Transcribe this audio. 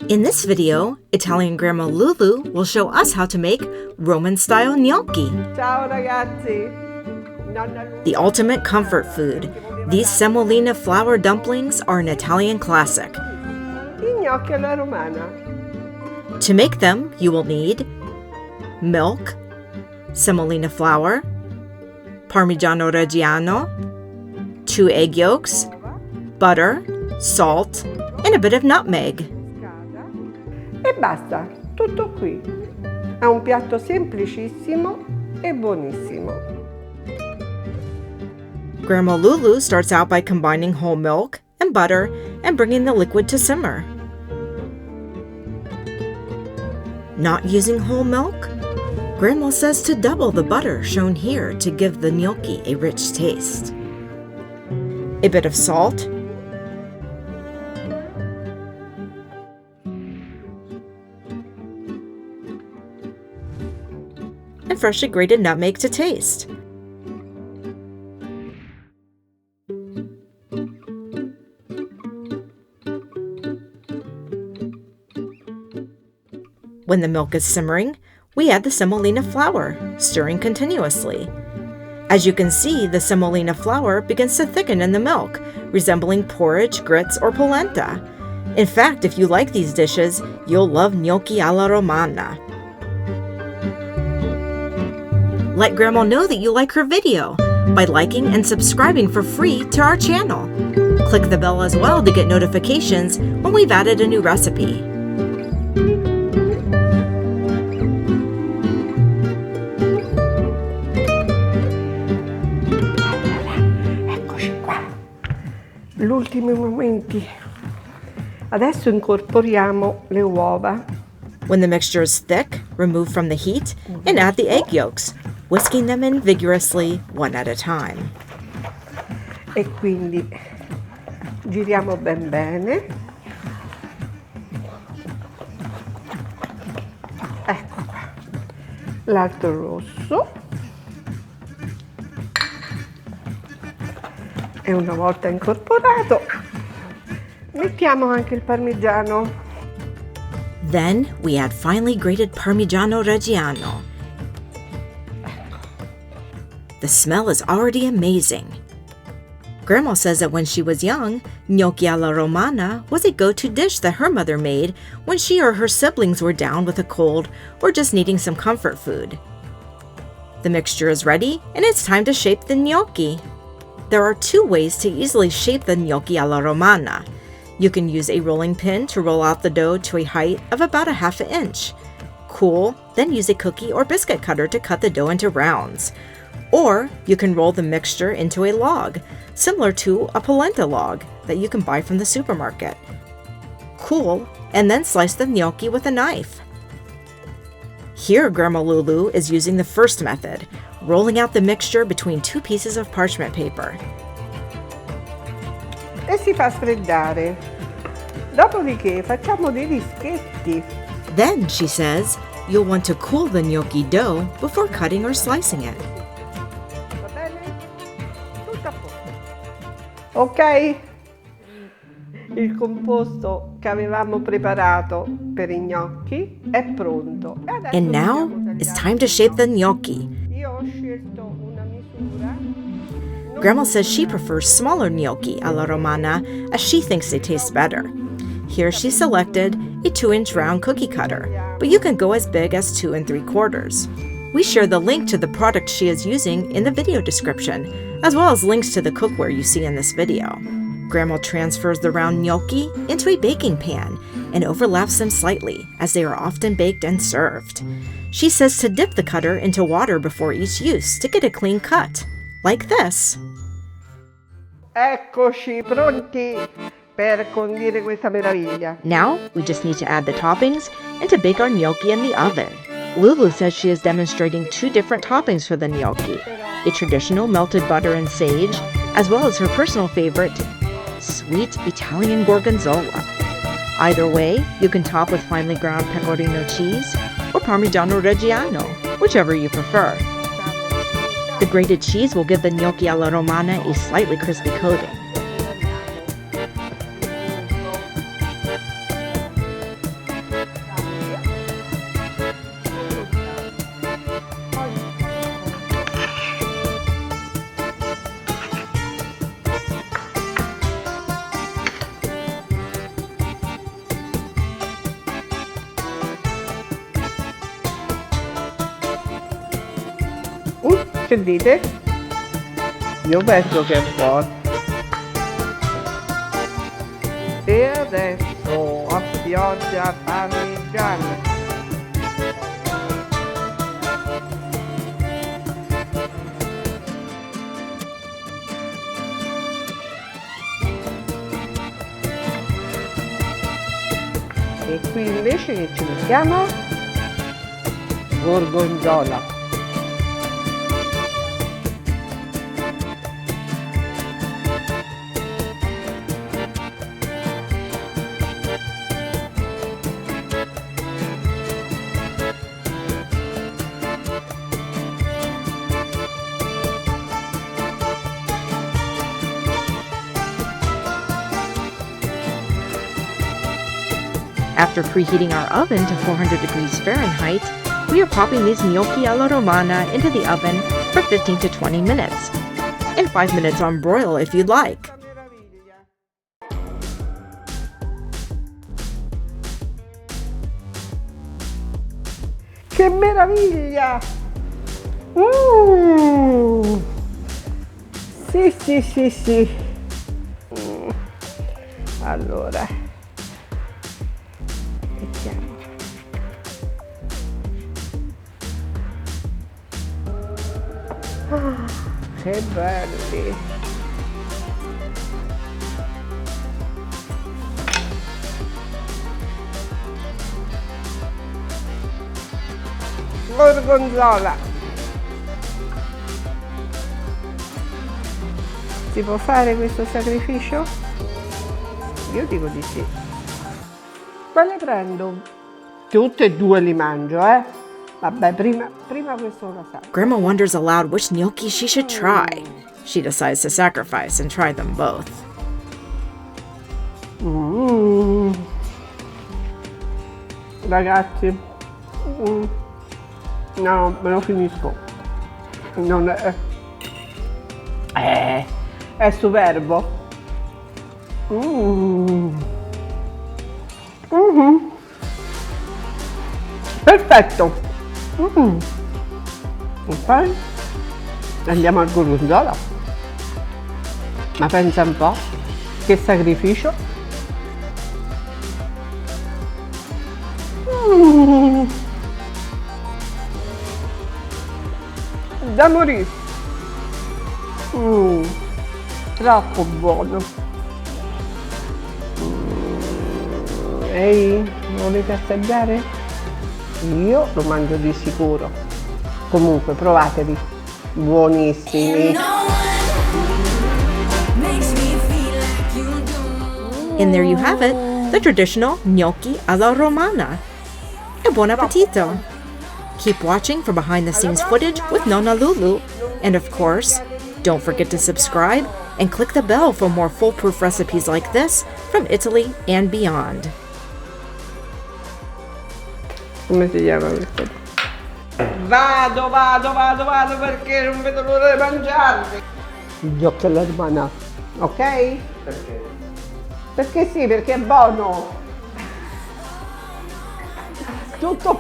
In this video, Italian Grandma Lulu will show us how to make Roman-style gnocchi. Ciao ragazzi! The ultimate comfort food, these semolina flour dumplings are an Italian classic. Gnocchi alla Romana. To make them, you will need milk, semolina flour, Parmigiano Reggiano, 2 egg yolks, butter, salt, and a bit of nutmeg. E basta, tutto qui. È un piatto semplicissimo e buonissimo. Grandma Lulu starts out by combining whole milk and butter and bringing the liquid to simmer. Not using whole milk? Grandma says to double the butter shown here to give the gnocchi a rich taste. A bit of salt, and freshly grated nutmeg to taste. When the milk is simmering, we add the semolina flour, stirring continuously. As you can see, the semolina flour begins to thicken in the milk, resembling porridge, grits, or polenta. In fact, if you like these dishes, you'll love gnocchi alla romana. Let Grandma know that you like her video by liking and subscribing for free to our channel. Click the bell as well to get notifications when we've added a new recipe. Eccoci qua. Gli ultimi momenti. Adesso incorporiamo le uova. When the mixture is thick, remove from the heat and add the egg yolks, whisking them in vigorously one at a time. E quindi giriamo ben bene. Ecco qua. L'altro rosso. E una volta incorporato, mettiamo anche il parmigiano. Then we add finely grated Parmigiano Reggiano. The smell is already amazing. Grandma says that when she was young, gnocchi alla romana was a go-to dish that her mother made when she or her siblings were down with a cold or just needing some comfort food. The mixture is ready and it's time to shape the gnocchi. There are 2 ways to easily shape the gnocchi alla romana. You can use a rolling pin to roll out the dough to a height of about a ½ inch. Cool, then use a cookie or biscuit cutter to cut the dough into rounds. Or you can roll the mixture into a log, similar to a polenta log that you can buy from the supermarket. Cool, and then slice the gnocchi with a knife. Here, Grandma Lulu is using the first method, rolling out the mixture between 2 pieces of parchment paper. E si fa sfreddare. Dopodiché facciamo dei dischetti. Then, she says, you'll want to cool the gnocchi dough before cutting or slicing it. Va bene? Tutto a posto. Ok? Il composto che avevamo preparato per i gnocchi è pronto. E adesso And now, it's time to shape the gnocchi. Io ho scelto una misura. Grandma says she prefers smaller gnocchi alla romana as she thinks they taste better. Here she selected a 2-inch round cookie cutter, but you can go as big as 2 3/4. We share the link to the product she is using in the video description, as well as links to the cookware you see in this video. Grandma transfers the round gnocchi into a baking pan and overlaps them slightly, as they are often baked and served. She says to dip the cutter into water before each use to get a clean cut, like this. Eccoci pronti per condire questa meraviglia. Now, we just need to add the toppings and to bake our gnocchi in the oven. Lulu says she is demonstrating 2 different toppings for the gnocchi, a traditional melted butter and sage, as well as her personal favorite, sweet Italian gorgonzola. Either way, you can top with finely ground pecorino cheese or Parmigiano Reggiano, whichever you prefer. The grated cheese will give the gnocchi alla romana a slightly crispy coating. Che dite? Io penso che è buono. E adesso a pioggia parmigiana. E qui invece che ci mettiamo? Gorgonzola. After preheating our oven to 400 degrees Fahrenheit, we are popping these gnocchi alla romana into the oven for 15 to 20 minutes, and 5 minutes on broil if you'd like. Che meraviglia! Sì, sì, sì, sì. Allora, mettiamo. Che belli! Gorgonzola! Si può fare questo sacrificio? Io dico di sì. Quale prendo? Tutte e due li mangio, eh? Vabbè, prima questo lo sa. Grandma wonders aloud which gnocchi she should try. She decides to sacrifice and try them both. Ragazzi, no, me lo finisco. Non è superbo. Perfetto. E poi andiamo al gorgonzola. Ma pensa un po', che sacrificio. Da morire. Troppo buono. Ehi, volete assaggiare? Io lo mangio di sicuro. Comunque provateli, buonissimi. And there you have it, the traditional gnocchi alla romana. E buon appetito! Keep watching for behind-the-scenes footage with Nonna Lulu. And of course, don't forget to subscribe and click the bell for more foolproof recipes like this from Italy and beyond. Come si chiama questo? Vado perché non vedo l'ora di mangiarli. Gnocchi alla romana, ok? Perché? Perché sì, perché è buono. Tutto